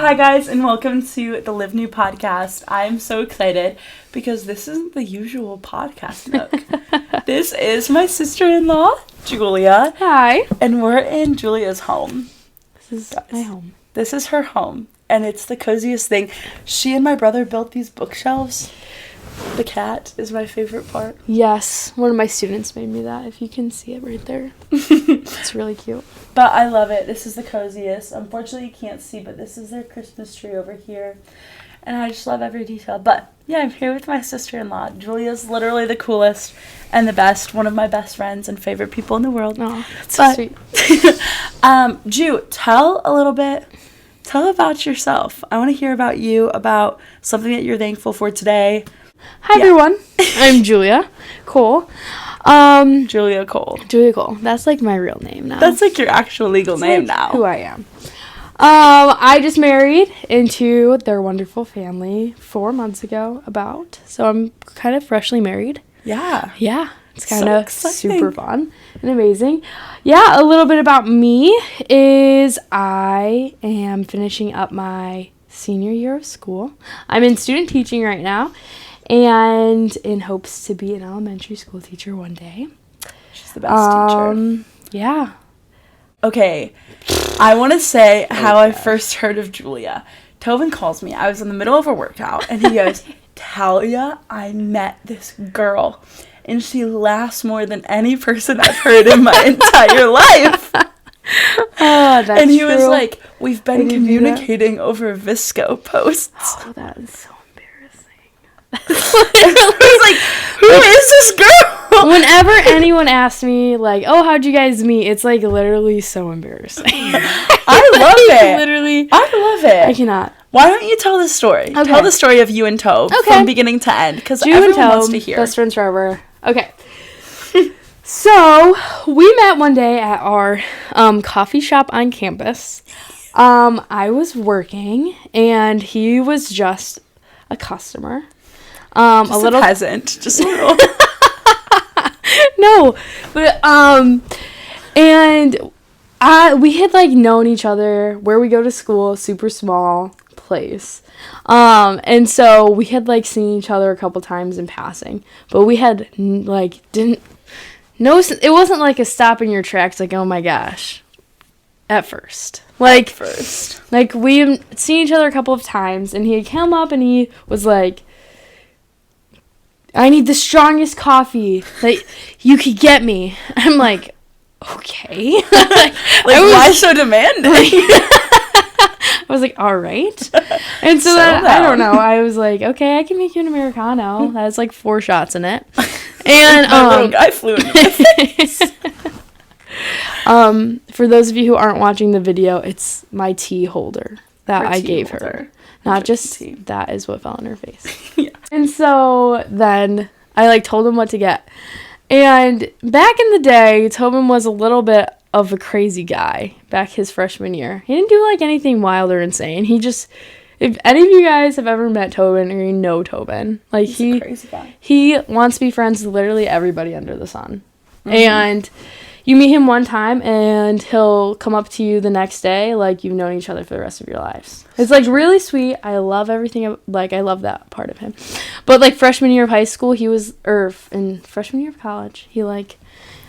Hi guys, and welcome to the Live New podcast. I'm so excited because this isn't the usual podcast nook. This is my sister-in-law, Julia. Hi. And we're in Julia's home. This is my home. This is her home, and it's the coziest thing. She and my brother built these bookshelves. The cat is my favorite part. Yes, one of my students made me that, if you can see it right there. It's really cute. But I love it. This is the coziest. Unfortunately, you can't see, but this is their Christmas tree over here. And I just love every detail. But, yeah, I'm here with my sister-in-law. Julia's literally the coolest and the best. One of my best friends and favorite people in the world. Oh, that's so sweet. Ju, tell about yourself. I want to hear about you, about something that you're thankful for today. Hi, everyone. I'm Julia Cole. Julia Cole. Julia Cole. That's like my real name now. That's like your actual legal name now. Who I am. I just married into their wonderful family 4 months ago, so I'm kind of freshly married. Yeah. Yeah. It's kind of super fun and amazing. Yeah, a little bit about me is I am finishing up my senior year of school. I'm in student teaching right now and in hopes to be an elementary school teacher one day. She's the best teacher. Yeah. Okay, I want to say how I first heard of Julia. Tobin calls me. I was in the middle of a workout, and he goes, Talia, I met this girl, and she laughs more than any person I've heard in my entire life. Oh, that's and he true. was like, we've been communicating over Visco posts. Oh, that is so embarrassing. I was like, who is this girl? Whenever anyone asks me, like, oh, how'd you guys meet? It's, like, literally so embarrassing. I love it. Literally. I love it. I cannot. Why don't you tell the story? Okay. Tell the story of you and Tobe from beginning to end, because Ju everyone and wants Tobe, to hear. Best friends forever. Okay. So, we met one day at our coffee shop on campus. I was working, and he was just a customer. Just a little peasant. Just a little. No, but and we had like known each other where we go to school, super small place, and so we had like seen each other a couple times in passing, but we had it wasn't like a stop in your tracks, like, oh my gosh, at first, like we had seen each other a couple of times, and he had come up and he was like, I need the strongest coffee that you could get me. I'm like, okay. Why so demanding? I was like, all right. And so then, I don't know. I was like, okay, I can make you an Americano. That has like 4 shots in it. And my little guy flew into my face. For those of you who aren't watching the video, it's my tea holder that I gave her. Not just tea. That is what fell on her face. Yeah. And so then I told him what to get. And back in the day, Tobin was a little bit of a crazy guy back his freshman year. He didn't do anything wild or insane. He just, if any of you guys have ever met Tobin or you know Tobin, he's a crazy guy. He wants to be friends with literally everybody under the sun. Mm-hmm. And you meet him one time, and he'll come up to you the next day like you've known each other for the rest of your lives. It's, really sweet. I love everything. I love that part of him. But, freshman year of high school, in freshman year of college, he,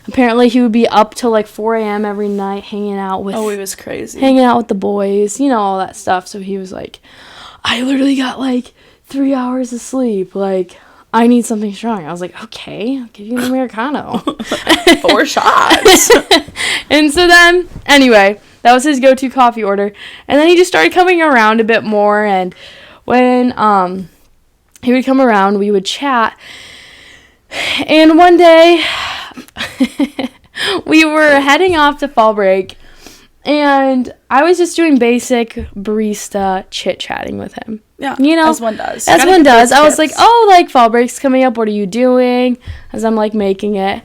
apparently he would be up till, 4 a.m. every night hanging out with... Oh, he was crazy. Hanging out with the boys, all that stuff. So he was like, I literally got, 3 hours of sleep. I need something strong. I was like, okay, I'll give you an Americano. 4 shots. And so then, anyway, that was his go-to coffee order. And then he just started coming around a bit more. And when he would come around, we would chat. And one day, we were heading off to fall break. And I was just doing basic barista chit-chatting with him. Yeah, as one does. As one does. I was like, oh, fall break's coming up. What are you doing? As I'm, making it.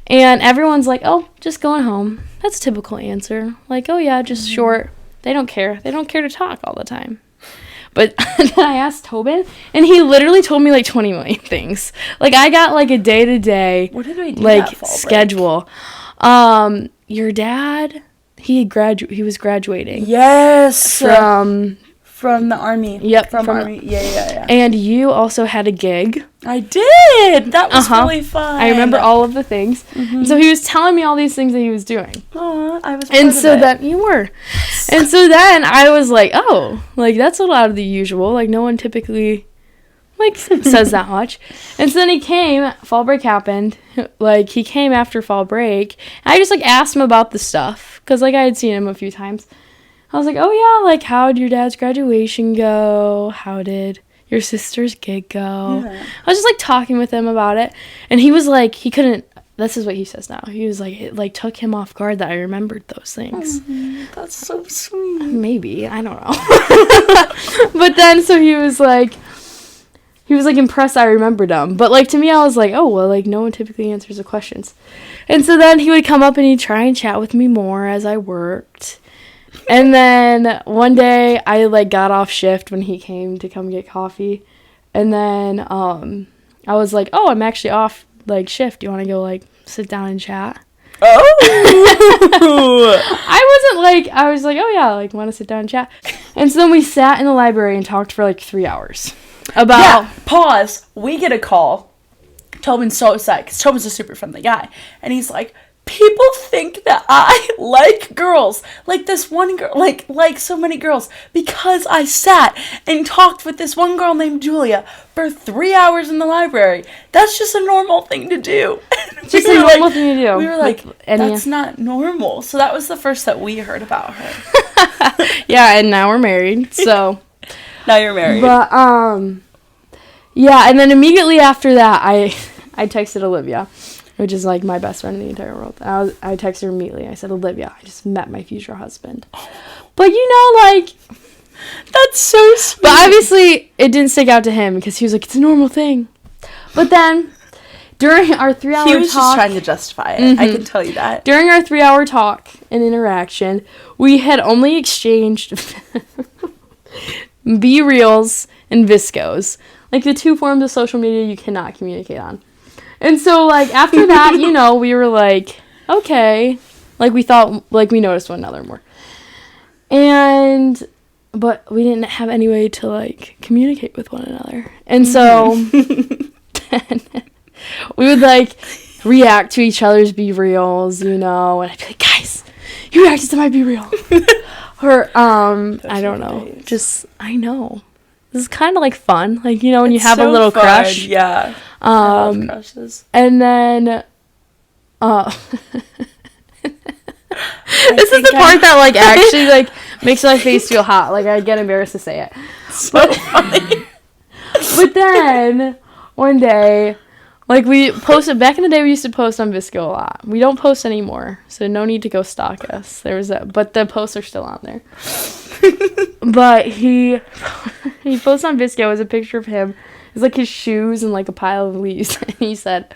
And everyone's like, oh, just going home. That's a typical answer. Oh, yeah, just short. They don't care. They don't care to talk all the time. But then I asked Tobin, and he literally told me, 20 million things. I got, a day-to-day, what did we do schedule. Your dad... He was graduating. Yes. From the Army. Yep. From Army. Yeah. And you also had a gig. I did. That was really fun. I remember all of the things. Mm-hmm. So he was telling me all these things that he was doing. Aw, I was And so then you were. And so then I was like, oh, like that's a lot of the usual. Like no one typically like says that much. And so then he came, fall break happened. Like he came after fall break. And I just like asked him about the stuff cuz like I had seen him a few times. I was like, "Oh yeah, like how did your dad's graduation go? How did your sister's gig go?" Yeah. I was just like talking with him about it, and he was like, he couldn't. This is what he says now. He was like, it like took him off guard that I remembered those things. That's so sweet. Maybe, I don't know. But then so he was like impressed I remembered them. But like to me, I was like, oh well, like no one typically answers the questions. And so then he would come up and he'd try and chat with me more as I worked. And then one day I like got off shift when he came to come get coffee. And then I was like, "Oh, I'm actually off like shift. Do you want to go like sit down and chat?" Oh. I was like, "Oh yeah, like want to sit down and chat." And so then we sat in the library and talked for like 3 hours about pause. We get a call. Tobin's so upset because Tobin's a super friendly guy. And he's like, people think that I like girls, like this one girl, like so many girls, because I sat and talked with this one girl named Julia for 3 hours in the library. That's just a normal thing to do. Just a normal thing to do. We were like, that's not normal. So that was the first that we heard about her. Yeah, and now we're married, so. Now you're married. But, yeah, and then immediately after that, I texted Olivia, which is, like, my best friend in the entire world. I texted her immediately. I said, Olivia, I just met my future husband. But, you know, like... That's so sweet. But obviously, it didn't stick out to him, because he was like, it's a normal thing. But then, during our 3-hour talk... He was just trying to justify it. Mm-hmm. I can tell you that. During our 3-hour talk and interaction, we had only exchanged B-Reels and Viscos. Like, the two forms of social media you cannot communicate on. And so, like, after that, you know, we were like, okay. Like, we thought, like, we noticed one another more. But we didn't have any way to, like, communicate with one another. And so, we would, like, react to each other's B-Reels, you know. And I'd be like, guys, you reacted to my B-Reel. Or, I don't know. Nice. Just, I know. This is kind of, like, fun. Like, you know, when you have a little crush. Yeah. I love crushes. And then, this is the part that, like, actually, like, makes my face feel hot. Like, I get embarrassed to say it. So funny. But then, one day, like, we posted, back in the day, we used to post on Visco a lot. We don't post anymore, so no need to go stalk us. But the posts are still on there. But he posted on Visco as a picture of him. It's like his shoes and like a pile of leaves. And he said,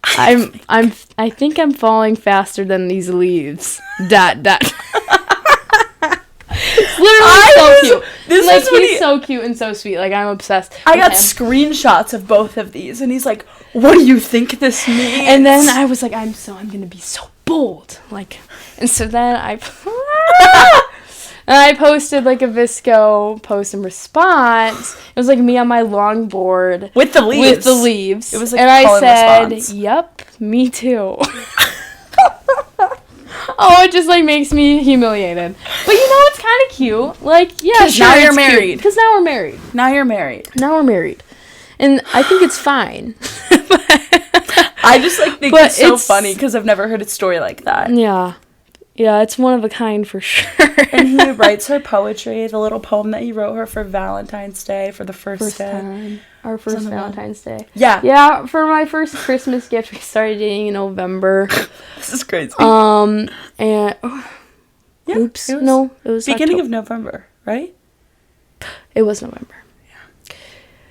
I think I'm falling faster than these leaves. ... It's literally so cute. He's so cute and so sweet. Like, I'm obsessed. I got screenshots of both of these, and he's like, "What do you think this means?" And then I was like, I'm gonna be so bold. Like, and so then I posted like a Visco post in response. It was like me on my longboard with the leaves. It was like, and I said, response. "Yep, me too." Oh, it just, like, makes me humiliated. But, you know, it's kind of cute. Like, yeah, sure, now you're married. Because now we're married. Now you're married. And I think it's fine. I just, like, think it's so funny because I've never heard a story like that. Yeah. Yeah, it's one of a kind for sure. And he writes her poetry, the little poem that he wrote her for Valentine's Day, for the first day. Time. Our first Valentine's Day. Yeah. Yeah, for my first Christmas gift, we started dating in November. This is crazy. And... yeah, oops. It was beginning of November, right? It was November.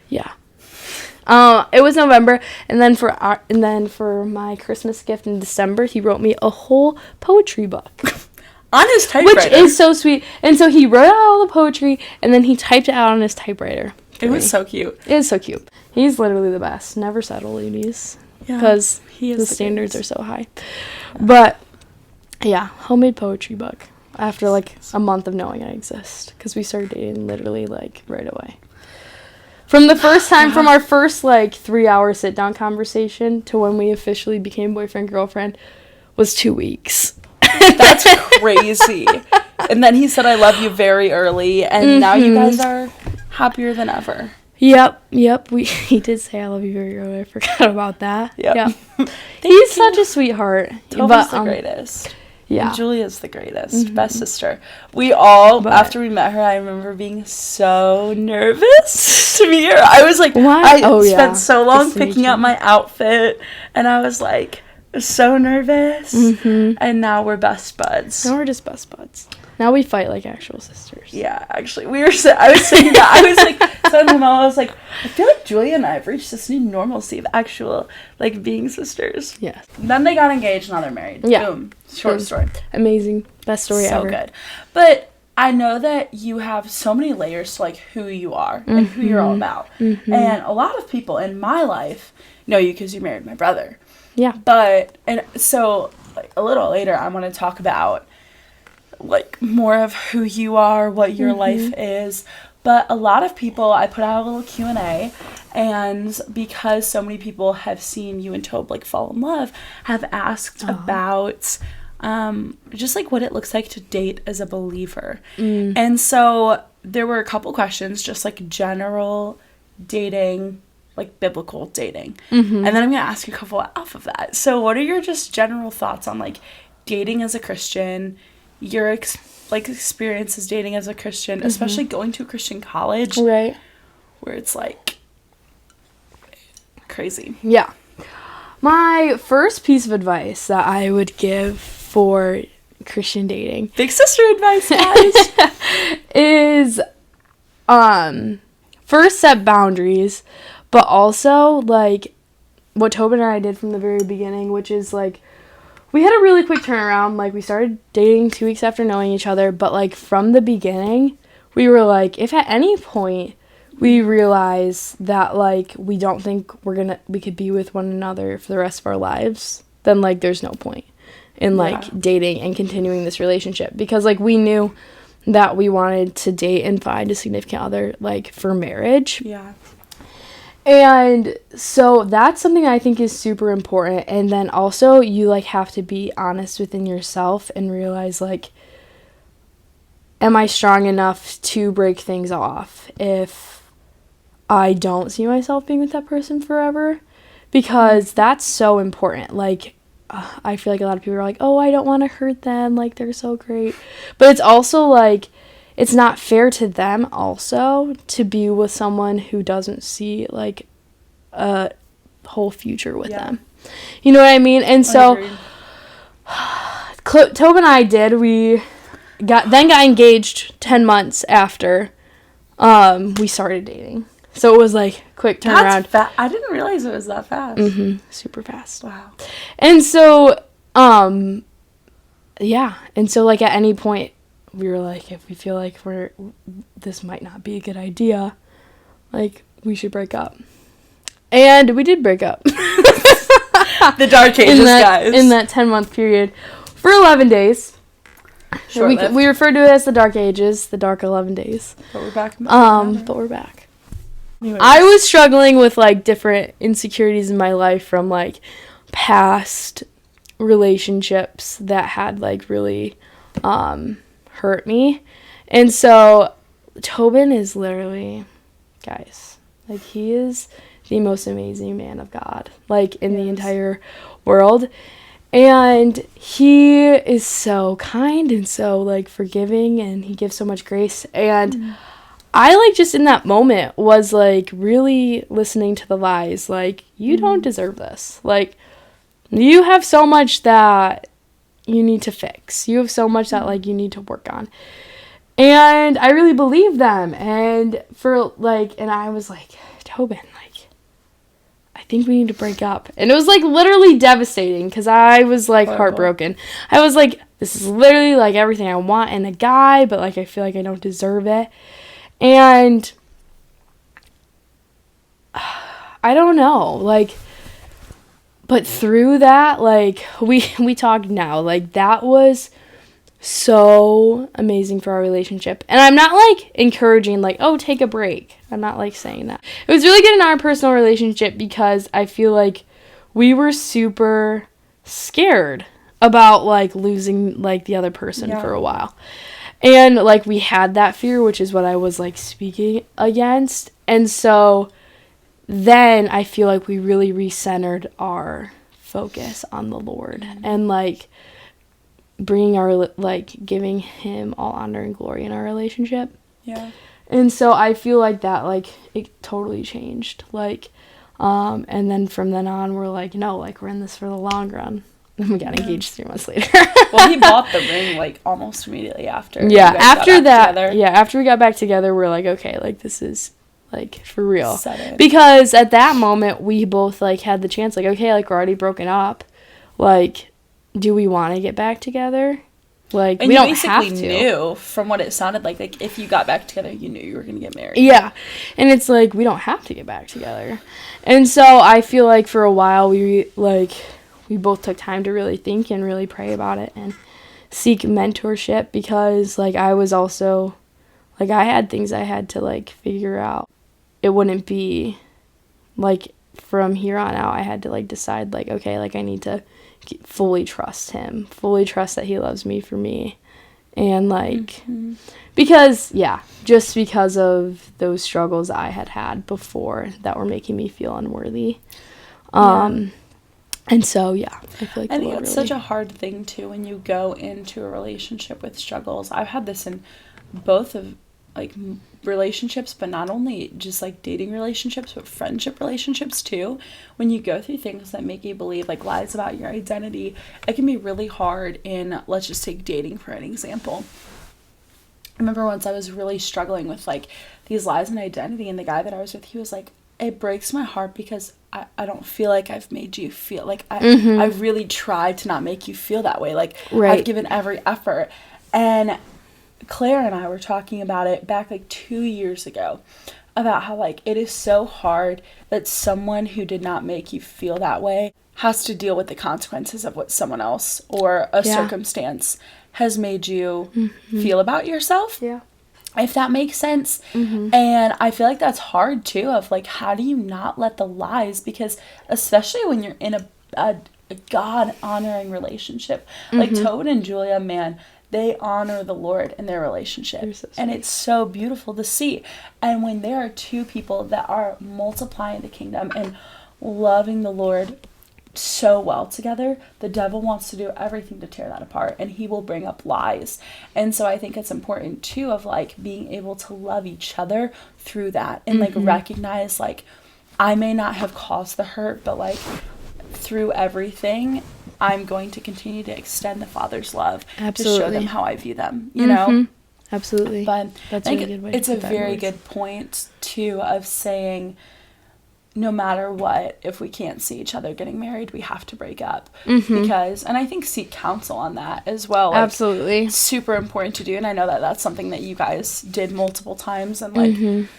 Yeah. It was November, and then for my Christmas gift in December, he wrote me a whole poetry book. On his typewriter. Which is so sweet. And so he wrote out all the poetry, and then he typed it out on his typewriter. It was so cute. It is so cute. He's literally the best. Never settle, ladies. Yeah. Because the standards are so high. But, yeah, homemade poetry book. after like a month of knowing I exist, because we started dating literally like right away. From the first time, from our first like 3-hour sit down conversation to when we officially became boyfriend girlfriend was 2 weeks. That's crazy. And then he said I love you very early, and now you guys are happier than ever. Yep. He did say I love you very early. I forgot about that. Yep. He's such a sweetheart. Toby's the greatest. Yeah. And Julia's the greatest. Best sister. We all, after we met her, I remember being so nervous to meet her. I was like, I spent so long picking out my outfit, and I was like, so nervous. And now we're best buds. Now we're just best buds. Now we fight like actual sisters. Yeah, actually, I was saying that. I was like, telling my mom, I was like, I feel like Julia and I have reached this new normalcy of actual, like, being sisters. Yeah. Then they got engaged, now they're married. Yeah. Boom. Short story. Amazing. Best story ever. So good. But I know that you have so many layers to, like, who you are and who you're all about. And a lot of people in my life know you because you married my brother. Yeah. But, and so, like, a little later, I want to talk about, like, more of who you are, what your life is. But a lot of people, I put out a little Q&A, and because so many people have seen you and Tobe, like, fall in love, have asked about just, like, what it looks like to date as a believer. And so there were a couple questions, just, like, general dating, like, biblical dating. And then I'm going to ask you a couple off of that. So what are your just general thoughts on, like, dating as a Christian, your experiences dating as a Christian, especially going to a Christian college, right, where it's like crazy. Yeah. My first piece of advice that I would give for Christian dating, big sister advice, guys, is first set boundaries, but also like what Tobin and I did from the very beginning, which is like, we had a really quick turnaround. Like, we started dating 2 weeks after knowing each other, but, like, from the beginning, we were like, if at any point we realize that, like, we don't think we could be with one another for the rest of our lives, then, like, there's no point in, like, dating and continuing this relationship. Because, like, we knew that we wanted to date and find a significant other, like, for marriage. Yeah. And so that's something I think is super important. And then also you, like, have to be honest within yourself and realize, like, am I strong enough to break things off if I don't see myself being with that person forever? Because that's so important. Like, I feel like a lot of people are like, oh, I don't want to hurt them, like, they're so great. But it's also, like, it's not fair to them also to be with someone who doesn't see, like, a whole future with them. You know what I mean? And so Tobe and I we got engaged 10 months after we started dating. So it was like quick turnaround. I didn't realize it was that fast. Super fast. Wow. And so yeah. And so, like, at any point we were like, if we feel like this might not be a good idea, like, we should break up. And we did break up. The dark ages, guys. In that 10-month period. For 11 days. We refer to it as the dark ages, the dark 11 days. But we're back. But we're back. Anyways. I was struggling with, like, different insecurities in my life from, like, past relationships that had, like, really hurt me. And so Tobin is literally, guys, like, he is the most amazing man of God, like, in the entire world. And he is so kind and so, like, forgiving, and he gives so much grace. And I, like, just in that moment was, like, really listening to the lies, like, you don't deserve this. Like, you have so much that you need to fix. You have so much that, like, you need to work on. And I really believed them. And I was like, Tobin, like, I think we need to break up. And it was, like, literally devastating because I was, like, heartbroken. I was like, this is literally, like, everything I want in a guy, but, like, I feel like I don't deserve it. And I don't know, like, but through that, like, we talk now, like, that was so amazing for our relationship. And I'm not, like, encouraging, like, oh, take a break. I'm not, like, saying that. It was really good in our personal relationship because I feel like we were super scared about, like, losing, like, the other person for a while. And, like, we had that fear, which is what I was, like, speaking against. And so then I feel like we really recentered our focus on the Lord and, like, bringing our, like, giving him all honor and glory in our relationship. Yeah. And so I feel like that, like, it totally changed. Like, and then from then on, we're like, no, like, we're in this for the long run. And we got engaged 3 months later. Well, he bought the ring, like, almost immediately after. Yeah, after that, after we got back together, we're like, okay, like, this is, like, for real. Because at that moment, we both, like, had the chance, like, okay, like, we're already broken up. Like, do we want to get back together? Like, and we don't basically have to. Knew from what it sounded like if you got back together, you knew you were going to get married. Yeah. And it's like, we don't have to get back together. And so I feel like for a while, we both took time to really think and really pray about it and seek mentorship because, like, I was also, like, I had things I had to, like, figure out. It wouldn't be, like, from here on out, I had to, like, decide, like, okay, like, I need to fully trust him, fully trust that he loves me for me. And, like, because, just because of those struggles I had before that were making me feel unworthy. And so, I feel like I think it's such a hard thing, too, when you go into a relationship with struggles. I've had this in both of, like, relationships, but not only just, like, dating relationships, but friendship relationships, too. When you go through things that make you believe, like, lies about your identity, it can be really hard in, let's just take dating for an example. I remember once I was really struggling with, like, these lies in identity, and the guy that I was with, he was like, it breaks my heart because I don't feel like I've made you feel like I really tried to not make you feel that way. Like, I've given every effort. And Claire and I were talking about it back, like, 2 years ago about how, like, it is so hard that someone who did not make you feel that way has to deal with the consequences of what someone else or a circumstance has made you feel about yourself. Yeah. If that makes sense. And I feel like that's hard too, of, like, how do you not let the lies, because especially when you're in a God-honoring relationship, like Toad and Julia, man, they honor the Lord in their relationship. So and it's so beautiful to see. And when there are two people that are multiplying the kingdom and loving the Lord so well together, the devil wants to do everything to tear that apart, and he will bring up lies. And so I think it's important too, of, like, being able to love each other through that and like recognize, like, I may not have caused the hurt, but, like, through everything I'm going to continue to extend the Father's love to show them how I view them, you know. Absolutely. But that's I think a good way it's a very good point too, of saying no matter what, if we can't see each other getting married, we have to break up. Because, and I think seek counsel on that as well. Like, absolutely. Super important to do. And I know that that's something that you guys did multiple times. And, like,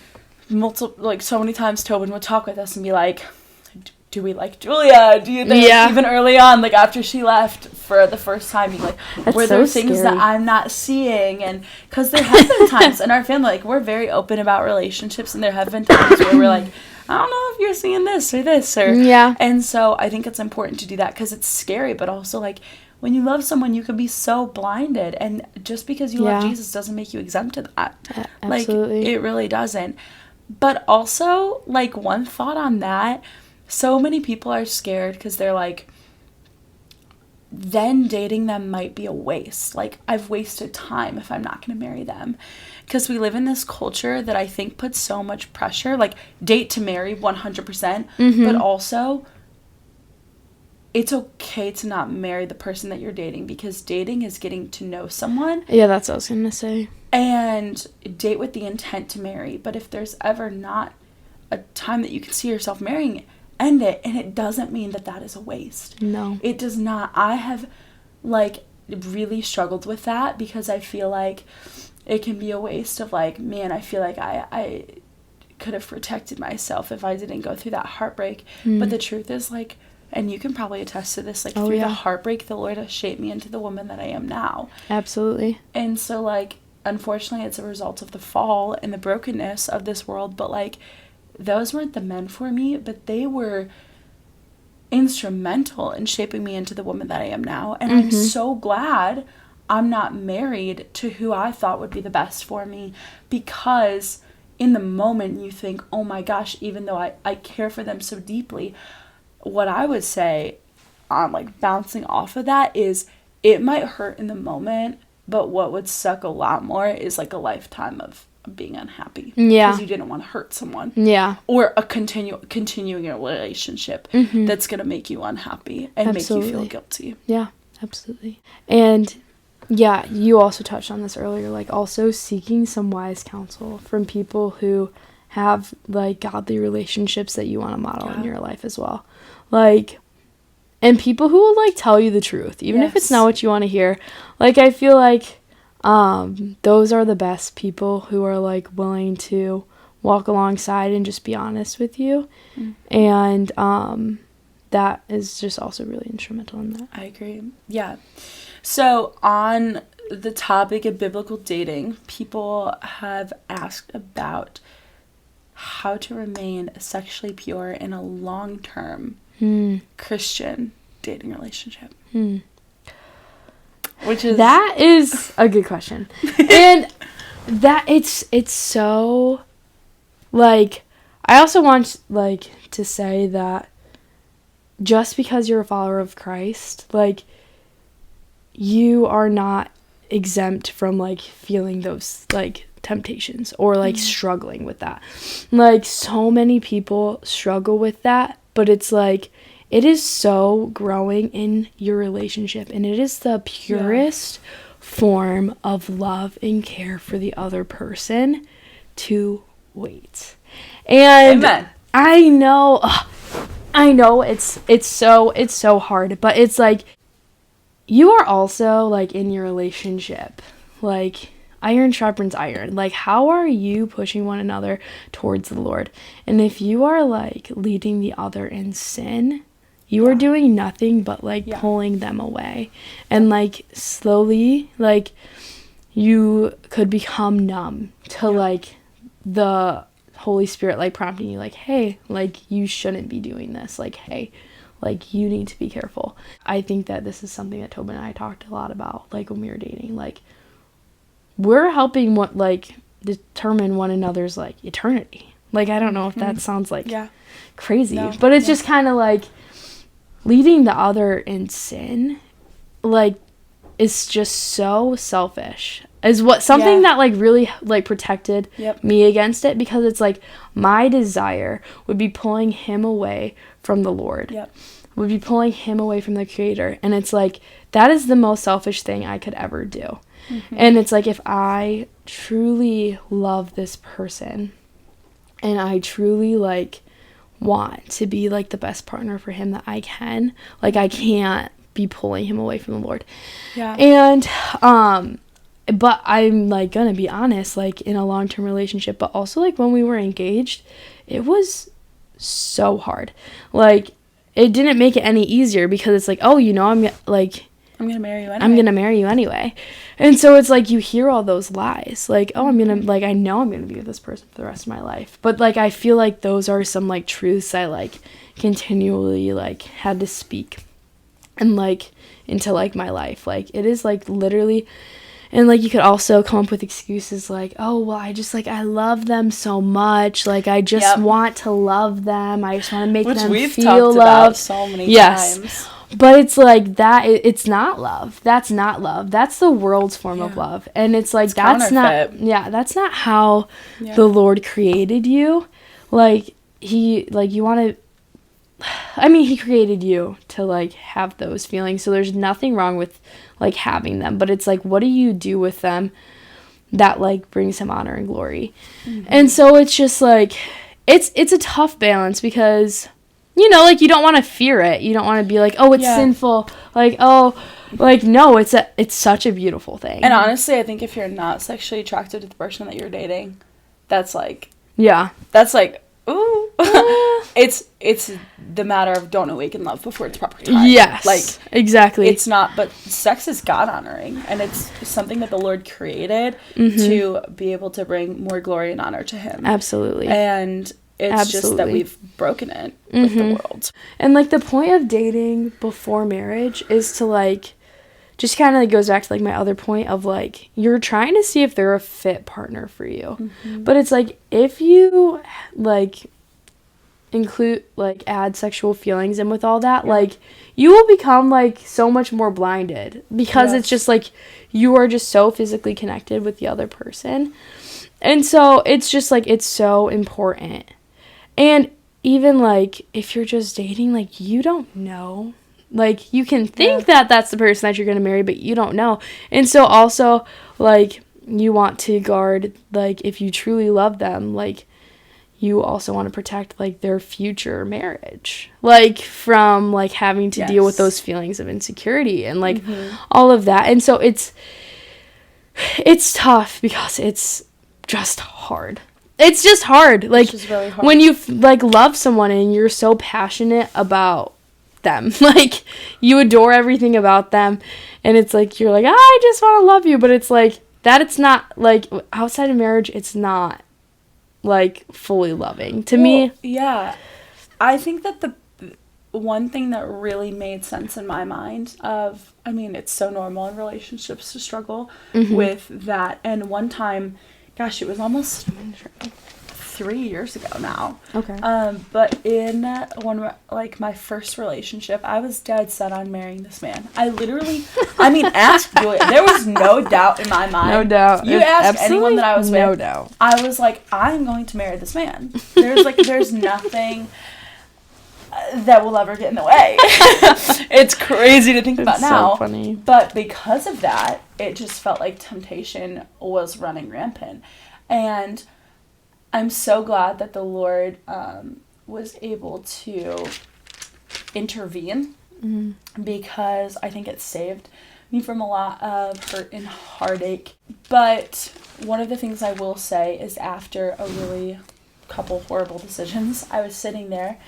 like, so many times Tobin would talk with us and be like, do we like Julia? Do you think, even early on, like, after she left for the first time, you're like, that's were there things that I'm not seeing? And because there have been times in our family, like, we're very open about relationships, and there have been times where we're like, I don't know if you're seeing this or this, or and so I think it's important to do that because it's scary, but also, like, when you love someone, you can be so blinded, and just because you love Jesus doesn't make you exempt to that. Absolutely. Like, it really doesn't. But also, like, one thought on that, so many people are scared because they're like, then dating them might be a waste. Like, I've wasted time if I'm not going to marry them. Because we live in this culture that I think puts so much pressure, like, date to marry 100%, but also it's okay to not marry the person that you're dating, because dating is getting to know someone. Yeah, that's what I was going to say. And date with the intent to marry. But if there's ever not a time that you can see yourself marrying, end it. And it doesn't mean that that is a waste. No. It does not. I have, like, really struggled with that, because I feel like it can be a waste of, like, man, I feel like I could have protected myself if I didn't go through that heartbreak. But the truth is, like, And you can probably attest to this, like, through the heartbreak, the Lord has shaped me into the woman that I am now. Absolutely. And so, like, unfortunately, it's a result of the fall and the brokenness of this world, but, like, those weren't the men for me, but they were instrumental in shaping me into the woman that I am now. And I'm so glad I'm not married to who I thought would be the best for me, because in the moment you think, oh my gosh, even though I care for them so deeply, what I would say on, like, bouncing off of that is it might hurt in the moment, but what would suck a lot more is, like, a lifetime of being unhappy. Yeah. Because you didn't want to hurt someone. Yeah. Or a continuing a relationship that's going to make you unhappy and make you feel guilty. Yeah, absolutely. And yeah, you also touched on this earlier, like, also seeking some wise counsel from people who have, like, godly relationships that you want to model in your life as well. Like, and people who will, like, tell you the truth, even if it's not what you want to hear. Like, I feel like those are the best people who are, like, willing to walk alongside and just be honest with you. And that is just also really instrumental in that. I agree. Yeah. So on the topic of biblical dating, people have asked about how to remain sexually pure in a long-term Christian dating relationship. Which is... That is a good question. And that it's so, like, I also want, like, to say that just because you're a follower of Christ, like, you are not exempt from, like, feeling those, like, temptations or, like, struggling with that. Like, so many people struggle with that, but it's like, it is so growing in your relationship, and it is the purest form of love and care for the other person to wait. And Amen. I know it's so hard, but it's like, you are also, like, in your relationship, like, iron sharpens iron. Like, how are you pushing one another towards the Lord? And if you are, like, leading the other in sin, you are doing nothing but, like, pulling them away. And, like, slowly, like, you could become numb to, like, the Holy Spirit, like, prompting you, like, hey, like, you shouldn't be doing this. Like, hey, like, you need to be careful. I think that this is something that Tobin and I talked a lot about, like, when we were dating. Like, we're helping determine one another's, like, eternity. Like, I don't know if that sounds, like, crazy. No, but it's just kind of, like, leading the other in sin, like, is just so selfish. Is what something that, like, really, like, protected me against it, because it's like, my desire would be pulling him away from the Lord. Would be pulling him away from the Creator. And it's like, that is the most selfish thing I could ever do. And it's like, if I truly love this person and I truly, like, want to be, like, the best partner for him that I can, like, I can't be pulling him away from the Lord. And but I'm, like, gonna be honest, like, in a long-term relationship, but also, like, when we were engaged, it was so hard. Like, it didn't make it any easier, because it's like, oh, you know, I'm gonna marry you anyway. I'm gonna marry you anyway. And so it's like, you hear all those lies, like, oh, I'm gonna, like, I know I'm gonna be with this person for the rest of my life. But, like, I feel like those are some, like, truths I, like, continually, like, had to speak and, like, into, like, my life. Like, it is, like, literally. And, like, you could also come up with excuses like, oh, well, I just, like, I love them so much. Like, I just want to love them. I just want to make them feel loved. Which we've talked about so many times. But it's like, that, it's not love. That's not love. That's the world's form of love. And it's like, that's not how the Lord created you. Like, he created you to, like, have those feelings. So there's nothing wrong with, like, having them. But it's like, what do you do with them that, like, brings him honor and glory? And so it's just, like, it's a tough balance, because, you know, like, you don't want to fear it. You don't want to be like, oh, it's sinful. Like, oh, like, no, it's such a beautiful thing. And honestly, I think if you're not sexually attracted to the person that you're dating, that's, like... Yeah. That's, like, ooh. It's the matter of don't awaken love before it's proper time. Yes. Like, exactly. It's not, but sex is God honoring, and it's something that the Lord created to be able to bring more glory and honor to him. Absolutely. And it's just that we've broken it with the world. And, like, the point of dating before marriage is to, like, just kind of like goes back to, like, my other point of, like, you're trying to see if they're a fit partner for you. But it's, like, if you, like, include, like, add sexual feelings in with all that, like, you will become, like, so much more blinded because it's just, like, you are just so physically connected with the other person. And so it's just, like, it's so important. And even, like, if you're just dating, like, you don't know. Like, you can think that that's the person that you're going to marry, but you don't know. And so also, like, you want to guard, like, if you truly love them, like, you also want to protect, like, their future marriage. Like, from, like, having to deal with those feelings of insecurity and, like, all of that. And so it's tough because it's just hard. It's just hard. Like, really hard. When you, like, love someone and you're so passionate about them. Like, you adore everything about them. And it's, like, you're like, I just want to love you. But it's, like, that it's not, like, outside of marriage, it's not, like, fully loving. To me. Yeah. I think that the one thing that really made sense in my mind of, I mean, it's so normal in relationships to struggle with that. And one time, gosh, it was almost 3 years ago now. Okay. But in one, like, my first relationship, I was dead set on marrying this man. Ask Julia. There was no doubt in my mind. No doubt. You ask anyone that I was with. No doubt. I was like, I'm going to marry this man. There's nothing that will ever get in the way. It's crazy to think about now. It's so funny. But because of that, it just felt like temptation was running rampant. And I'm so glad that the Lord was able to intervene because I think it saved me from a lot of hurt and heartache. But one of the things I will say is after a really couple horrible decisions, I was sitting there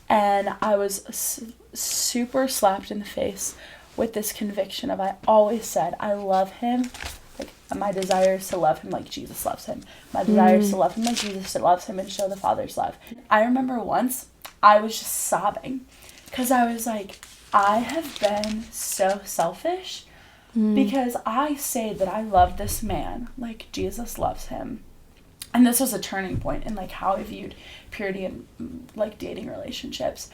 and I was super slapped in the face with this conviction of, I always said, I love him. Like, my desire is to love him like Jesus loves him. My desire is to love him like Jesus loves him and show the Father's love. I remember once I was just sobbing because I was like, I have been so selfish because I say that I love this man like Jesus loves him. And this was a turning point in, like, how I viewed purity in, like, dating relationships.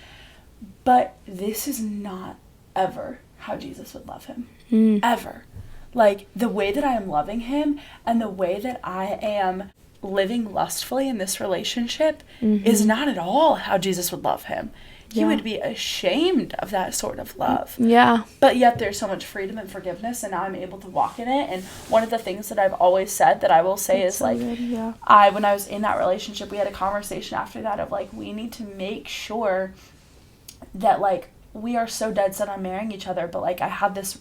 But this is not ever how Jesus would love him. Ever. Like, the way that I am loving him and the way that I am living lustfully in this relationship is not at all how Jesus would love him. He would be ashamed of that sort of love. Yeah. But yet there's so much freedom and forgiveness, and now I'm able to walk in it. And one of the things that I've always said that I will say is, like, when I was in that relationship, we had a conversation after that of, like, we need to make sure that, like, we are so dead set on marrying each other, but, like, I had this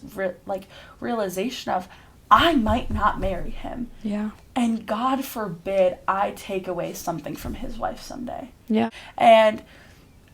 realization of I might not marry him. Yeah. And God forbid I take away something from his wife someday. Yeah. And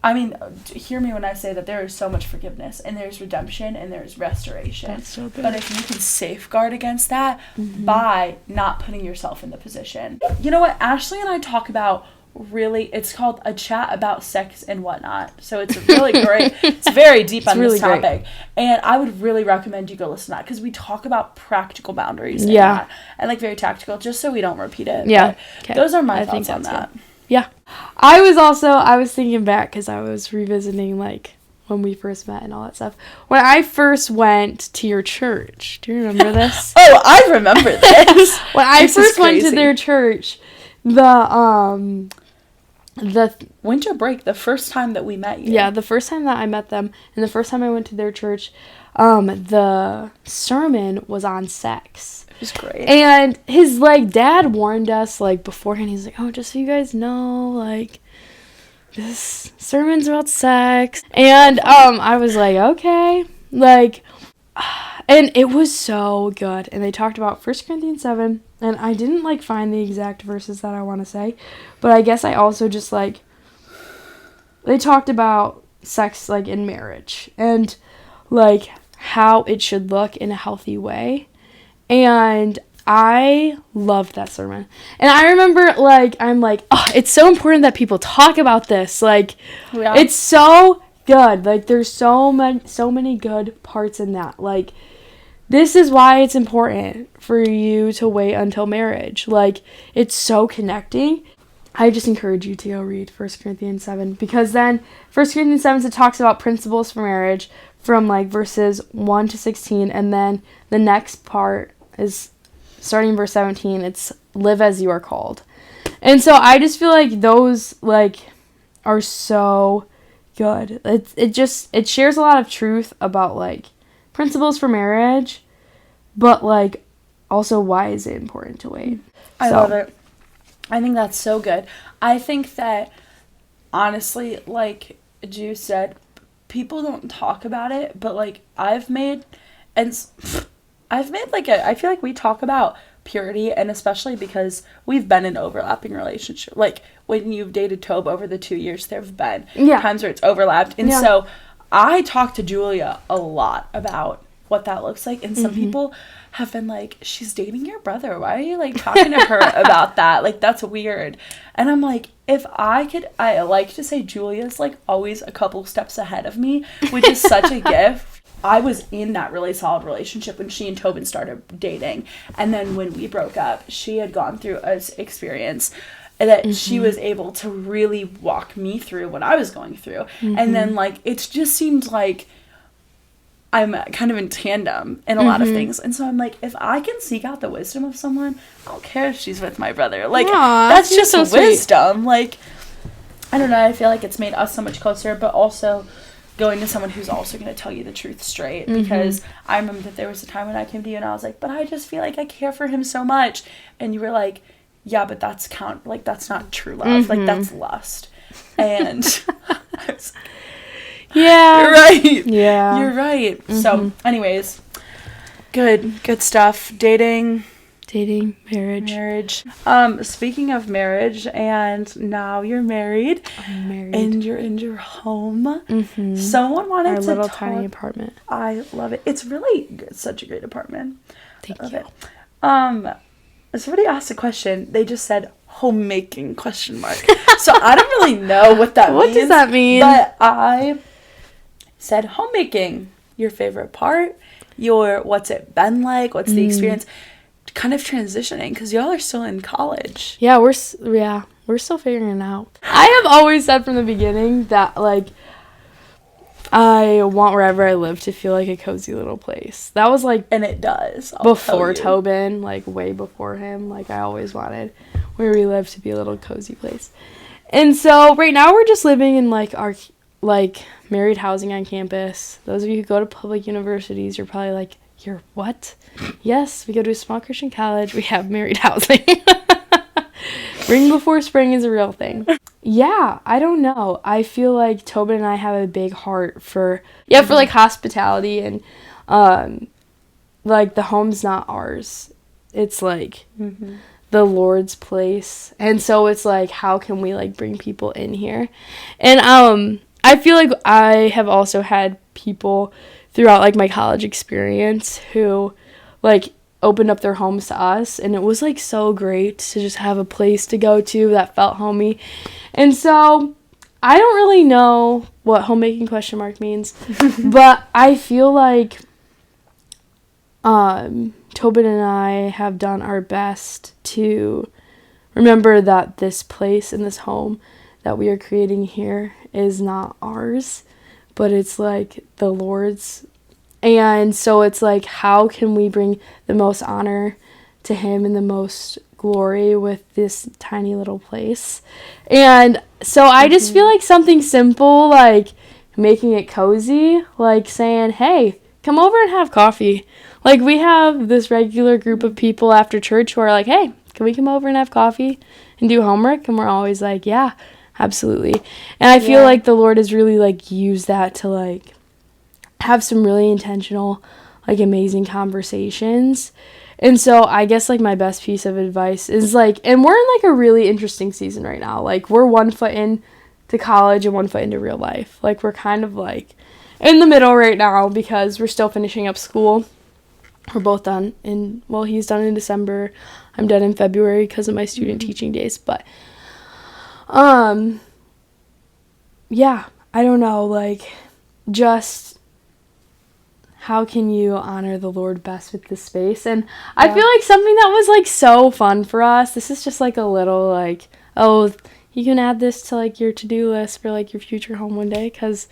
I mean, hear me when I say that there is so much forgiveness and there's redemption and there's restoration. That's so good. But if you can safeguard against that by not putting yourself in the position. You know what? Ashley and I talk about it's called A Chat About Sex and Whatnot. So it's really great. It's very deep on this topic. Great. And I would really recommend you go listen to that because we talk about practical boundaries in that. And, like, very tactical, just so we don't repeat it. Yeah. Okay. Those are my thoughts on that. Good. Yeah. I was thinking back because I was revisiting, like, when we first met and all that stuff. When I first went to your church, do you remember this? Oh, I remember this. When I first went to their church, the winter break, the first time that we met you. Yeah, the first time that I met them and the first time I went to their church, the sermon was on sex. It was great. And his, like, dad warned us, like, beforehand. He's like, oh, just so you guys know, like, this sermon's about sex. And I was like, okay. Like, and it was so good. And they talked about 1 Corinthians 7. And I didn't, like, find the exact verses that I want to say. But I guess I also just, like, they talked about sex, like, in marriage and, like, how it should look in a healthy way. And I loved that sermon. And I remember, like, I'm like, oh, it's so important that people talk about this. Like, it's so good. Like, there's so many good parts in that. Like, this is why it's important for you to wait until marriage. Like, it's so connecting. I just encourage you to go read 1 Corinthians 7, because then 1 Corinthians 7, it talks about principles for marriage from, like, verses 1 to 16, and then the next part is starting in verse 17. It's live as you are called. And so I just feel like those, like, are so good. It shares a lot of truth about, like, principles for marriage, but, like, also why is it important to wait. I love it. I think that's so good. I think that, honestly, like Ju said, people don't talk about it, but, like, I feel like we talk about purity, and especially because we've been in overlapping relationship. Like, when you've dated Tobe over the 2 years, there have been times where it's overlapped. And so I talk to Julia a lot about what that looks like, and some people have been like, she's dating your brother, why are you, like, talking to her about that? Like, that's weird. And I'm like, if I like to say Julia's, like, always a couple steps ahead of me, which is such a gift. I was in that really solid relationship when she and Tobin started dating, and then when we broke up, she had gone through an experience that she was able to really walk me through what I was going through. And then, like, it just seemed like I'm kind of in tandem in a lot of things. And so I'm like, if I can seek out the wisdom of someone, I don't care if she's with my brother. Like, that's just so wisdom. Sweet. Like, I don't know, I feel like it's made us so much closer, but also going to someone who's also going to tell you the truth straight. Because I remember that there was a time when I came to you and I was like, but I just feel like I care for him so much. And you were like, yeah, but that's that's not true love. Like, that's lust. And I was like, yeah, you're right. Yeah, you're right. So, anyways, good stuff. Dating, marriage. Speaking of marriage, and now you're married. I'm married, and you're in your home. Someone wanted our to little talk. tiny apartment. I love it. It's really good. Such a great apartment. Thank you. Somebody asked a question. They just said homemaking ? So I don't really know what that means. What does that mean? But I said homemaking. Your favorite part? What's it been like? What's the experience? Kind of transitioning, because y'all are still in college. Yeah, we're still figuring it out. I have always said from the beginning that, like, I want wherever I live to feel like a cozy little place. That was, like, and it does. Before Tobin, like, way before him. Like, I always wanted where we live to be a little cozy place. And so right now we're just living in, like, our, like, married housing on campus. Those of you who go to public universities, you're probably like, you're what? Yes, we go to a small Christian college. We have married housing. Spring before spring is a real thing. Yeah, I don't know. I feel like Tobin and I have a big heart for like, hospitality, and, like, the home's not ours. It's, like, the Lord's place. And so it's, like, how can we, like, bring people in here? And, I feel like I have also had people throughout, like, my college experience who, like, opened up their homes to us, and it was, like, so great to just have a place to go to that felt homey. And so I don't really know what homemaking ? Means, but I feel like Tobin and I have done our best to remember that this place and this home that we are creating here is not ours, but it's, like, the Lord's. And so it's like, how can we bring the most honor to him and the most glory with this tiny little place? And so I just feel like something simple, like making it cozy, like saying, hey, come over and have coffee. Like, we have this regular group of people after church who are like, hey, can we come over and have coffee and do homework? And we're always like, yeah, absolutely. And I feel like the Lord has really, like, used that to, like, have some really intentional, like, amazing conversations. And so I guess, like, my best piece of advice is, like, and we're in, like, a really interesting season right now. Like, we're 1 foot in to college and one foot into real life. Like, we're kind of, like, in the middle right now because we're still finishing up school. We're both done he's done in December. I'm done in February because of my student teaching days. But, yeah, I don't know, like, just how can you honor the Lord best with this space? And I feel like something that was, like, so fun for us, this is just, like, a little, like, oh, you can add this to, like, your to-do list for, like, your future home one day. Because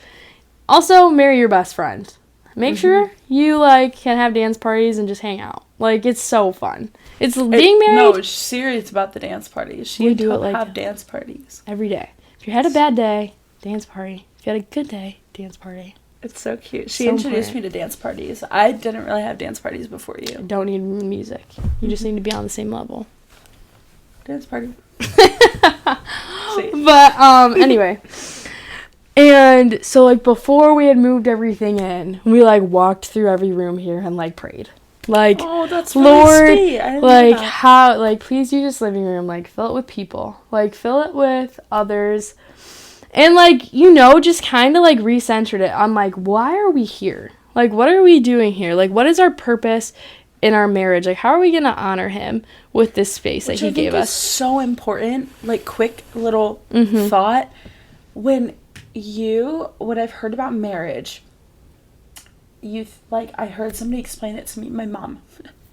also, marry your best friend. Make sure you, like, can have dance parties and just hang out. Like, it's so fun. Being married. No, she's serious about the dance parties. We do it, like, have dance parties every day. If you had a bad day, dance party. If you had a good day, dance party. It's so cute. She introduced me to dance parties. I didn't really have dance parties before you. You don't need music. You just need to be on the same level. Dance party. But, anyway. And so, like, before we had moved everything in, we, like, walked through every room here and, like, prayed. Like, oh, that's really Lord, sweet. I didn't like, know that. how, like, please use this living room. Like, fill it with people. Like, fill it with others. And, like, just kind of, like, recentered it on, like, why are we here? Like, what are we doing here? Like, what is our purpose in our marriage? Like, how are we going to honor him with this space that he gave us? Which so important. Like, quick little thought. When I've heard about marriage, I heard somebody explain it to me. My mom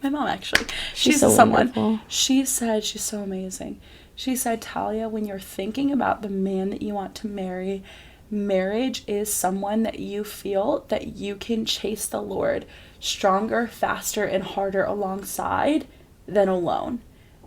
actually. She's so someone. Wonderful. She said, she's so amazing. She said, Talia, when you're thinking about the man that you want to marry, marriage is someone that you feel that you can chase the Lord stronger, faster, and harder alongside than alone.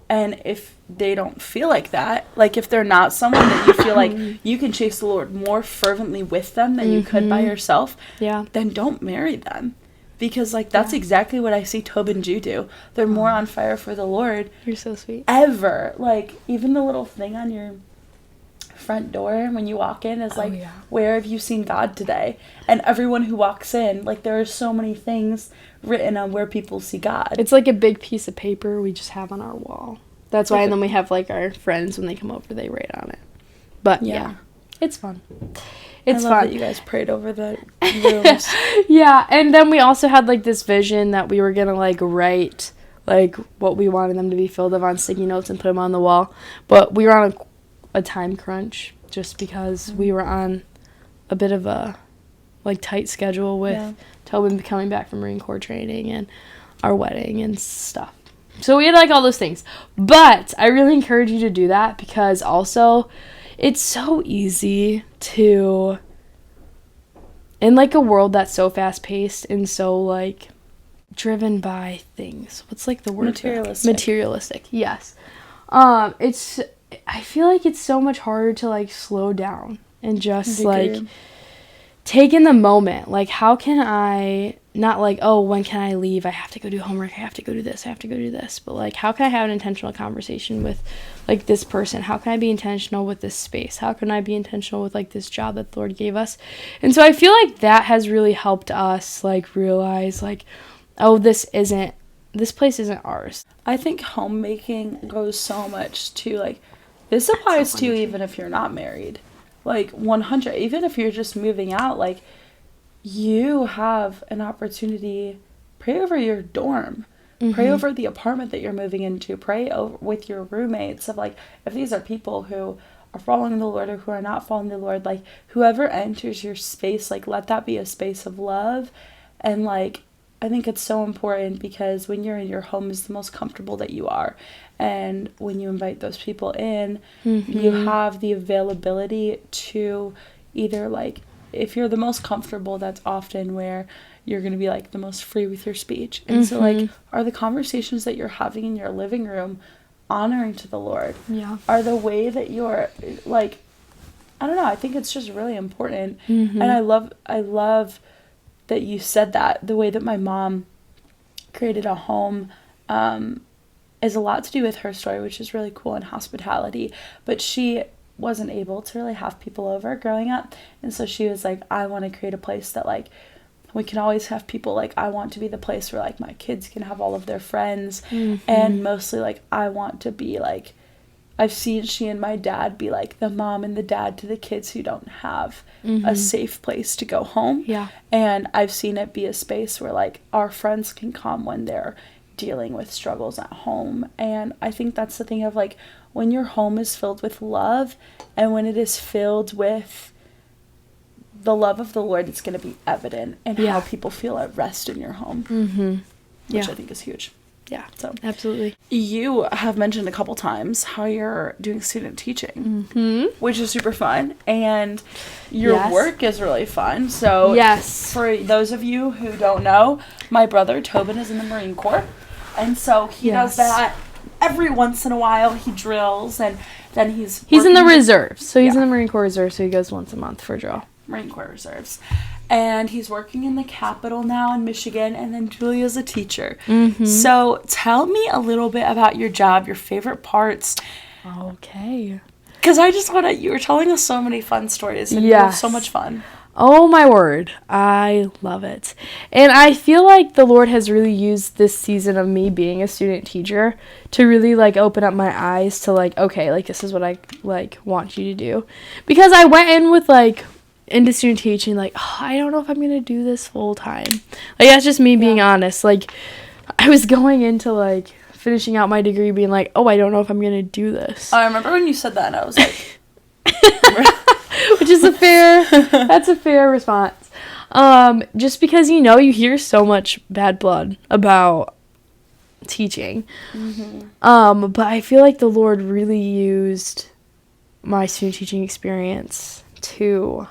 And if they don't feel like that, like if they're not someone that you feel like you can chase the Lord more fervently with them than you could by yourself, then don't marry them. Because, like, that's exactly what I see Tobin and Ju do. They're more on fire for the Lord. You're so sweet. Ever. Like, even the little thing on your front door when you walk in is like, where have you seen God today? And everyone who walks in, like, there are so many things written on where people see God. It's like a big piece of paper we just have on our wall. That's why, and then we have, like, our friends, when they come over, they write on it. But, yeah. It's fun. It's I love fun. that you guys prayed over the rooms. Yeah, and then we also had, like, this vision that we were going to, like, write, like, what we wanted them to be filled of on sticky notes and put them on the wall. But we were on a time crunch just because we were on a bit of a, like, tight schedule with Tobin coming back from Marine Corps training and our wedding and stuff. So we had, like, all those things. But I really encourage you to do that because also it's so easy to, in, like, a world that's so fast-paced and so, like, driven by things. What's, like, the word? Materialistic, yes. I feel like it's so much harder to, like, slow down and just, like, take in the moment. Like, how can I, not like, oh, when can I leave? I have to go do homework. I have to go do this. I have to go do this. But, like, how can I have an intentional conversation with, like, this person? How can I be intentional with this space? How can I be intentional with, like, this job that the Lord gave us? And so I feel like that has really helped us, like, realize, like, oh, this place isn't ours. I think homemaking goes so much to, like, this applies to you even if you're not married. Like, 100, even if you're just moving out, like, you have an opportunity. Pray over your dorm. Pray over the apartment that you're moving into. Pray over with your roommates of, like, if these are people who are following the Lord or who are not following the Lord, like, whoever enters your space, like, let that be a space of love. And, like, I think it's so important because when you're in your home is the most comfortable that you are. And when you invite those people in, you have the availability to either, like, if you're the most comfortable, that's often where you're going to be, like, the most free with your speech. And so, like, are the conversations that you're having in your living room honoring to the Lord? Yeah. Are the way that you're, like, I don't know, I think it's just really important. And I love that you said that. The way that my mom created a home is a lot to do with her story, which is really cool, in hospitality. But she wasn't able to really have people over growing up. And so she was like, I want to create a place that, like, we can always have people. Like, I want to be the place where, like, my kids can have all of their friends. And mostly, like, I want to be, like, I've seen she and my dad be like the mom and the dad to the kids who don't have a safe place to go home. Yeah. And I've seen it be a space where like our friends can come when they're dealing with struggles at home. And I think that's the thing of like when your home is filled with love and when it is filled with the love of the Lord, it's going to be evident in how people feel at rest in your home, which I think is huge. Yeah, so absolutely. You have mentioned a couple times how you're doing student teaching, which is super fun, and your work is really fun. So for those of you who don't know, my brother Tobin is in the Marine Corps, and so he does that every once in a while. He drills, and then he's in the reserves. So he's in the Marine Corps Reserve, so he goes once a month for a drill. Marine Corps Reserves. And he's working in the Capitol now in Michigan, and then Julia's a teacher. So tell me a little bit about your job, your favorite parts. Okay. Because I just want to, you were telling us so many fun stories, and you have so much fun. Oh my word. I love it. And I feel like the Lord has really used this season of me being a student teacher to really like open up my eyes to like, okay, like this is what I like want you to do. Because I went in with like into student teaching like, oh, I don't know if I'm gonna do this full time. Like that's just me being honest. Like I was going into like finishing out my degree being like, oh, I don't know if I'm gonna do this. I remember when you said that and I was like which is that's a fair response. Just because you hear so much bad blood about teaching. But I feel like the Lord really used my student teaching experience to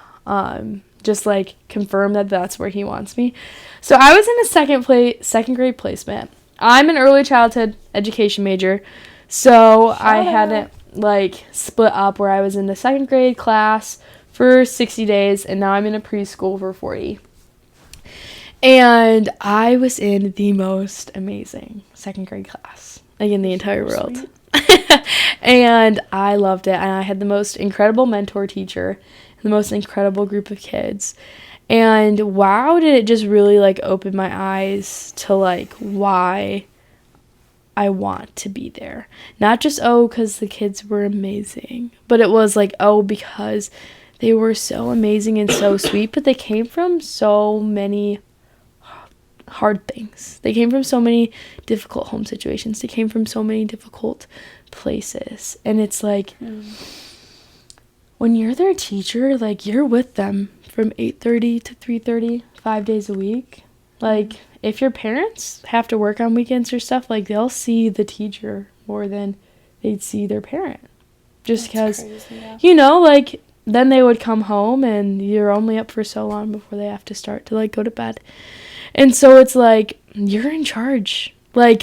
just like confirm that that's where he wants me. So I was in a second grade placement. I'm an early childhood education major, so I had it like split up where I was in the second grade class for 60 days and now I'm in a preschool for 40. And I was in the most amazing second grade class like in the entire world. And I loved it, and I had the most incredible mentor teacher, the most incredible group of kids. And wow, did it just really like open my eyes to like why I want to be there. Not just because the kids were amazing, but it was like because they were so amazing and so sweet, but they came from so many hard things. They came from so many difficult home situations. They came from so many difficult places. And it's like when you're their teacher, like you're with them from 8:30 to 3:30, 5 days a week. Like if your parents have to work on weekends or stuff, like they'll see the teacher more than they'd see their parent. Just because, like then they would come home and you're only up for so long before they have to start to like go to bed. And so it's like you're in charge. Like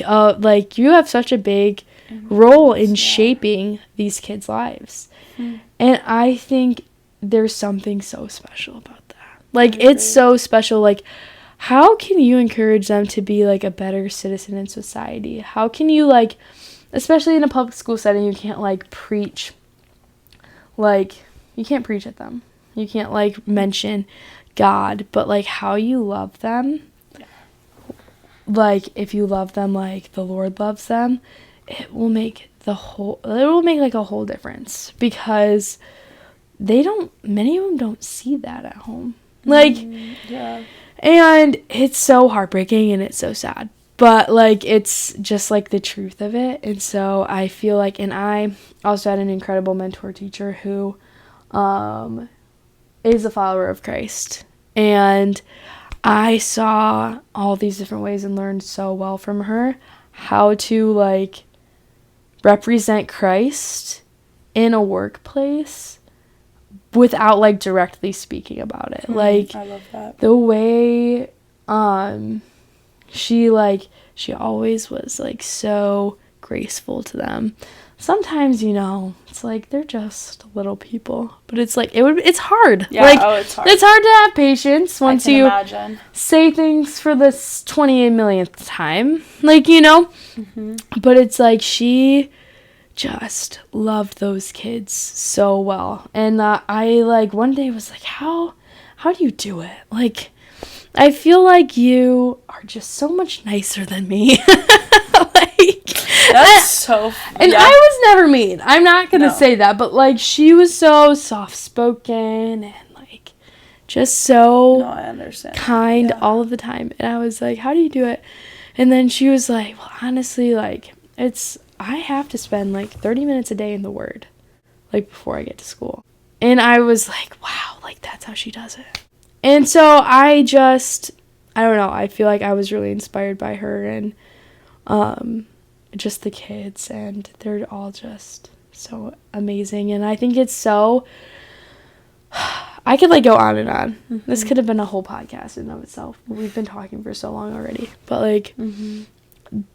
you have such a big role in shaping these kids' lives. And I think there's something so special about that. Like it's so special. Like how can you encourage them to be like a better citizen in society? How can you like, especially in a public school setting, you can't like preach. Like you can't preach at them. You can't like mention God, but like how you love them. Like if you love them like the Lord loves them, it will make like a whole difference, because many of them don't see that at home. Like and it's so heartbreaking and it's so sad, but like it's just like the truth of it. And so I feel like, and I also had an incredible mentor teacher who is a follower of Christ, and I saw all these different ways and learned so well from her how to like represent Christ in a workplace without like directly speaking about it. Like I love that. The way she always was like so graceful to them. Sometimes, it's like they're just little people, but it's like it's hard. Yeah, like, it's hard. It's hard to have patience once you imagine. Say things for this 28 millionth time. Like, But it's like she just loved those kids so well. And I like one day was like, how do you do it? Like, I feel like you are just so much nicer than me. That's so... And I was never mean. I'm not going to say that. But, like, she was so soft-spoken and, like, just so I understand. kind all of the time. And I was like, how do you do it? And then she was like, well, honestly, like, I have to spend, like, 30 minutes a day in the Word, like, before I get to school. And I was like, wow, like, that's how she does it. And so I don't know, I feel like I was really inspired by her and just the kids, and they're all just so amazing. And I think it's so, I could, like, go on and on. Mm-hmm. This could have been a whole podcast in and of itself. We've been talking for so long already. But, like,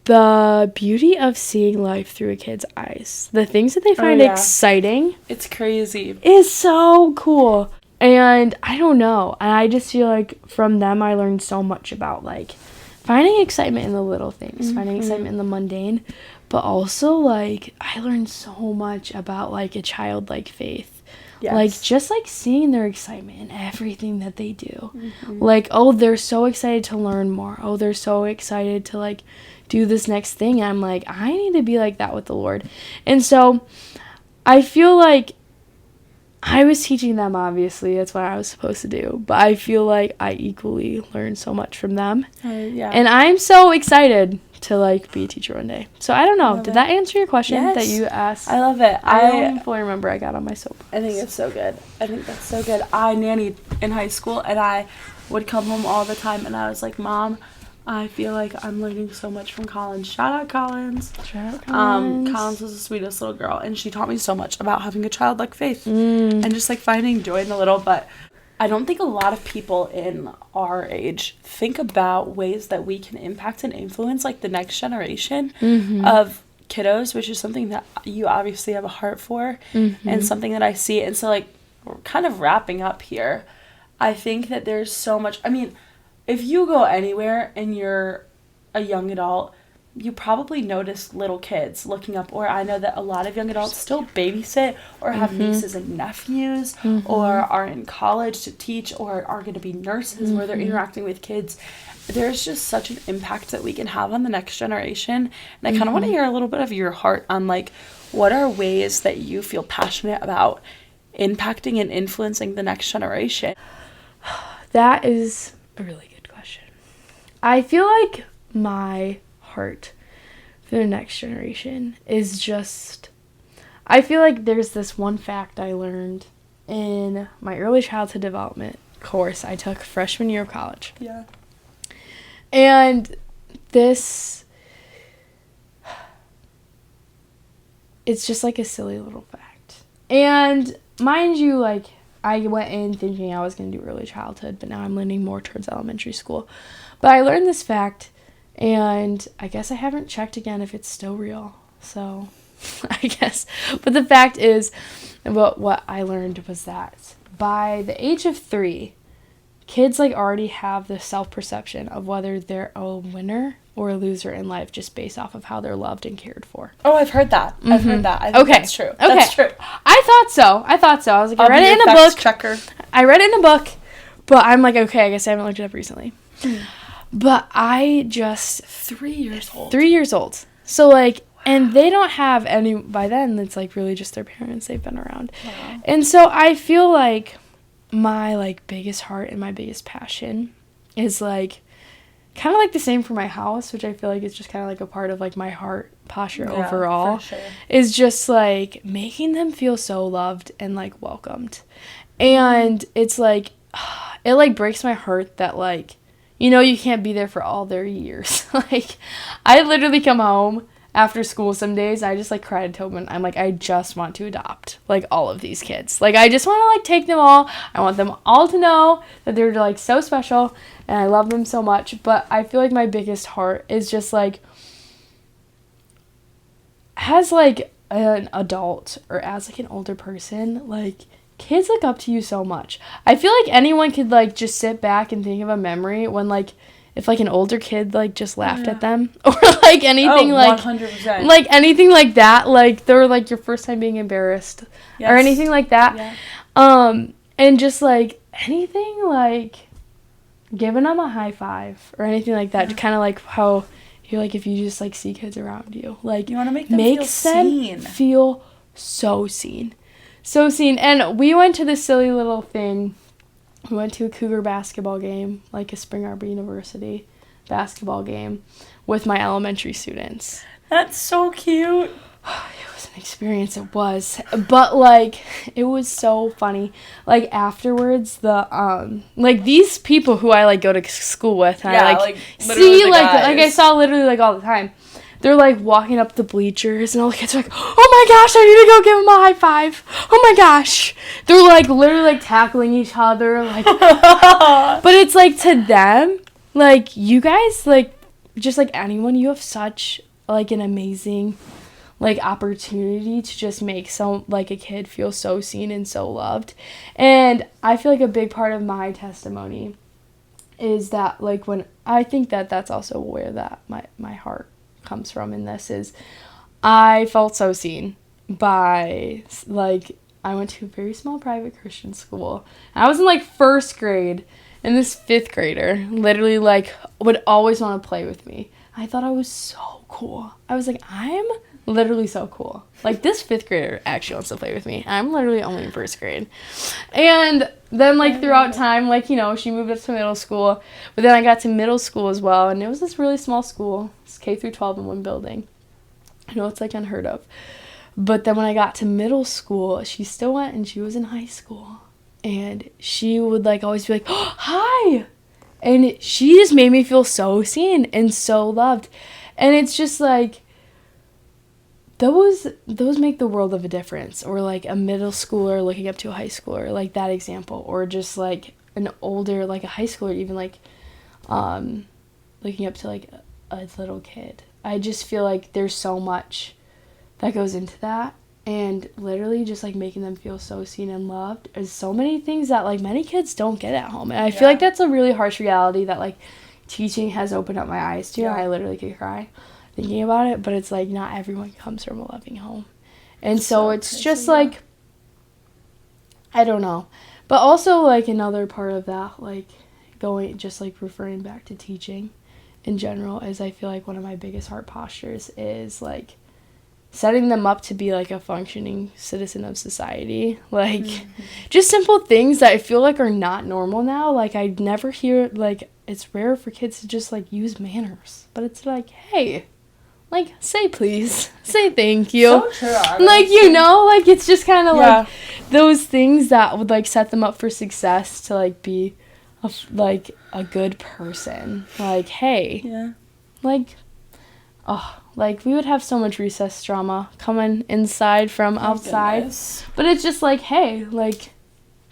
the beauty of seeing life through a kid's eyes, the things that they find exciting. It's crazy. Is so cool. And I don't know. And I just feel like from them I learned so much about, like, finding excitement in the little things, finding excitement in the mundane. But also, like, I learned so much about, like, a childlike faith. Yes. Like, just, like, seeing their excitement in everything that they do. Mm-hmm. Like, oh, they're so excited to learn more. Oh, they're so excited to, like, do this next thing. I'm like, I need to be like that with the Lord. And so I feel like I was teaching them, obviously. That's what I was supposed to do. But I feel like I equally learned so much from them. And I'm so excited to, like, be a teacher one day. So I don't know. Did that answer your question that you asked? I love it. I don't even fully remember. I got on my soapbox. I think it's so good. I think that's so good. I nannied in high school, and I would come home all the time, and I was like, Mom, I feel like I'm learning so much from Collins. Shout out Collins. Collins was the sweetest little girl, and she taught me so much about having a childlike faith and just, like, finding joy in the little. But I don't think a lot of people in our age think about ways that we can impact and influence, like, the next generation of kiddos, which is something that you obviously have a heart for and something that I see. And so, like, we're kind of wrapping up here. I think that there's so much. I mean, if you go anywhere and you're a young adult, you probably notice little kids looking up, or I know that a lot of young adults still babysit or have nieces and nephews or are in college to teach or are going to be nurses where they're interacting with kids. There's just such an impact that we can have on the next generation. And I kind of want to hear a little bit of your heart on, like, what are ways that you feel passionate about impacting and influencing the next generation? That is a really good question. I feel like my heart for the next generation is just, I feel like there's this one fact I learned in my early childhood development course I took freshman year of college. Yeah. And this, it's just like a silly little fact. And mind you, like, I went in thinking I was going to do early childhood, but now I'm leaning more towards elementary school. But I learned this fact, and I guess I haven't checked again if it's still real. So, I guess. But the fact is, what I learned was that by the age of 3, kids, like, already have the self-perception of whether they're a winner or a loser in life just based off of how they're loved and cared for. Oh, I've heard that. I've heard that. I think that's true. Okay. That's true. I thought so. I was like, I read it in a book. Checker. I read it in a book, but I'm like, okay, I guess I haven't looked it up recently. But I just... 3 years old. 3 years old. So, like, wow. And they don't have any... By then, it's, like, really just their parents. They've been around. Wow. And so I feel like my, like, biggest heart and my biggest passion is, like, kind of like the same for my house, which I feel like is just kind of like a part of, like, my heart posture overall, for sure. Is just, like, making them feel so loved and, like, welcomed. And it's, like, it, like, breaks my heart that, like, you know, you can't be there for all their years. Like, I literally come home after school some days, I just, like, cry to Tobin. I'm like, I just want to adopt, like, all of these kids. Like, I just want to, like, take them all. I want them all to know that they're, like, so special, and I love them so much. But I feel like my biggest heart is just, like, as, like, an adult or as, like, an older person, like, kids look up to you so much. I feel like anyone could, like, just sit back and think of a memory when, like, if, like, an older kid, like, just laughed at them, or, like, anything, like, 100%. Like, anything like that, like, they were, like, your first time being embarrassed, or anything like that, and just, like, anything, like, giving them a high five, or anything like that, kind of like how you're like, if you just like see kids around you, like you want to make them feel seen. Feel so seen. So seen. And we went to this silly little thing. We went to a Cougar basketball game, like a Spring Arbor University basketball game with my elementary students. That's so cute. It was an experience, it was. But, like, it was so funny. Like, afterwards, like, these people who I, like, go to school with, and I, like see, like, I saw literally, like, all the time. They're, like, walking up the bleachers, and all the kids are like, oh, my gosh, I need to go give them a high five. Oh, my gosh. They're, like, literally, like, tackling each other. Like, but it's, like, to them, like, you guys, like, just, like, anyone, you have such, like, an amazing, like, opportunity to just make a kid feel so seen and so loved. And I feel like a big part of my testimony is that, like, when I think that that's also where that my heart comes from in this is I felt so seen by, like, I went to a very small private Christian school. I was in, like, 1st grade, and this 5th grader literally, like, would always want to play with me. I thought I was so cool. I was like, I'm literally so cool. Like, this 5th grader actually wants to play with me. I'm literally only in 1st grade. And then, like, throughout time, like, you know, she moved up to middle school. But then I got to middle school as well. And it was this really small school. It's K through 12 in one building. I know it's, like, unheard of. But then when I got to middle school, she still went and she was in high school. And she would, like, always be like, oh, hi! And she just made me feel so seen and so loved. And it's just, like, those make the world of a difference. Or, like, a middle schooler looking up to a high schooler, like that example. Or just, like, an older, like, a high schooler even, like, looking up to, like, a little kid. I just feel like there's so much that goes into that. And literally just, like, making them feel so seen and loved. There's so many things that, like, many kids don't get at home. And I feel like that's a really harsh reality that, like, teaching has opened up my eyes to. I literally could cry thinking about it. But it's, like, not everyone comes from a loving home. And so it's crazy, just, like, I don't know. But also, like, another part of that, like, referring back to teaching in general is I feel like one of my biggest heart postures is, like, setting them up to be, like, a functioning citizen of society. Like, just simple things that I feel like are not normal now. Like, I never hear, like, it's rare for kids to just, like, use manners. But it's like, hey, like, say please. Say thank you. So true. Like, you know, like, it's just kind of, like, those things that would, like, set them up for success to, like, be, a good person. Like, hey. Yeah. Like, oh, like, we would have so much recess drama coming inside from outside. Goodness. But it's just like, hey, like,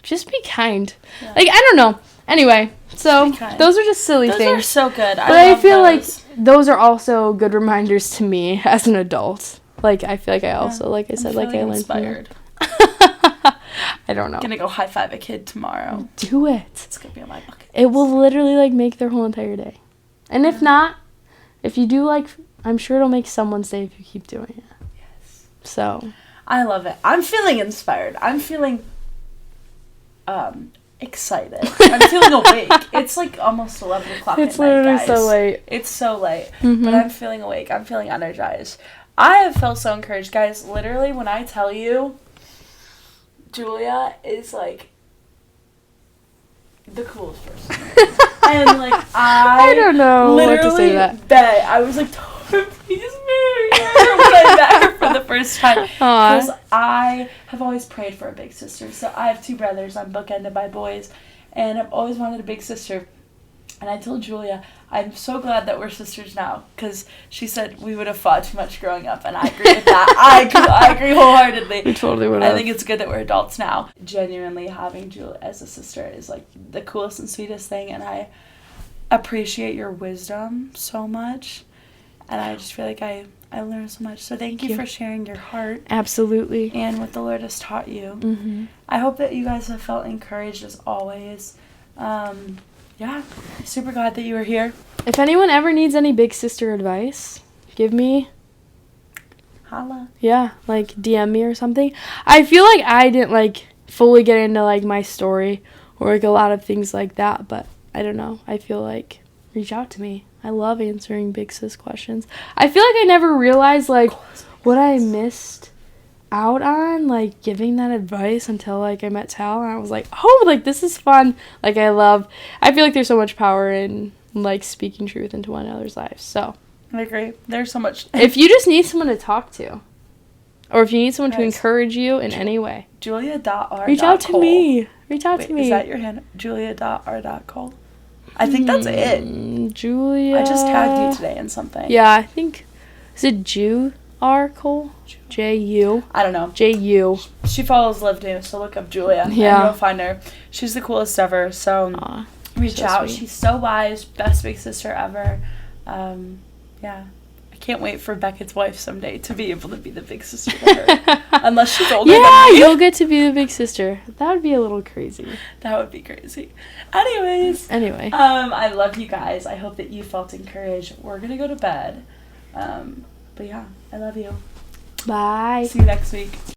just be kind. Yeah. Like, I don't know. Anyway, so those are just silly things. Those are so good. But I feel like those are also good reminders to me as an adult. Like, I feel like I also, like I said, like, I learned inspired. I don't know. I'm gonna go high five a kid tomorrow. Do it. It's gonna be on my bucket. It will literally, like, make their whole entire day. And if not, if you do, like, I'm sure it'll make someone's day if you keep doing it. Yes. So. I love it. I'm feeling inspired. I'm feeling excited. I'm feeling awake. It's like almost 11 o'clock at night, guys. It's literally so late. It's so late. Mm-hmm. But I'm feeling awake. I'm feeling energized. I have felt so encouraged, guys. Literally, when I tell you, Julia is, like, the coolest person. And, like, I don't know literally what to say that. Bet. I was like, please marry her when I met her for the first time. Because I have always prayed for a big sister. So I have 2 brothers. I'm bookended by boys. And I've always wanted a big sister. And I told Julia, I'm so glad that we're sisters now. Because she said we would have fought too much growing up. And I agree with that. I agree wholeheartedly. We totally would have. I think it's good that we're adults now. Genuinely, having Julia as a sister is, like, the coolest and sweetest thing. And I appreciate your wisdom so much. And I just feel like I learned so much. So thank you for sharing your heart. Absolutely. And what the Lord has taught you. Mm-hmm. I hope that you guys have felt encouraged as always. Yeah, super glad that you were here. If anyone ever needs any big sister advice, give me... Holla. Yeah, like, DM me or something. I feel like I didn't, like, fully get into, like, my story or, like, a lot of things like that. But I don't know. I feel like reach out to me. I love answering big sis questions. I feel like I never realized, like, what I missed out on, like, giving that advice until, like, I met Tal, and I was like, oh, like, this is fun. Like, I feel like there's so much power in, like, speaking truth into one another's lives, so. I agree. There's so much. If you just need someone to talk to, or if you need someone to encourage you in any way. Julia.r. Reach out to me. Reach out to me. Is that your hand? Julia.r.cole? I think that's it. Julia. I just tagged you today in something. Yeah, I think. Is it Ju.R. Cole? J-U. I don't know. J-U. She follows Liv News, so look up Julia. Yeah. And you'll find her. She's the coolest ever, so reach out. Sweet. She's so wise. Best big sister ever. Yeah. I can't wait for Beckett's wife someday to be able to be the big sister to her. Unless she's older than me. You'll get to be the big sister. That would be a little crazy. That would be crazy. Anyways. Anyway. I love you guys. I hope that you felt encouraged. We're going to go to bed. But yeah, I love you. Bye. See you next week.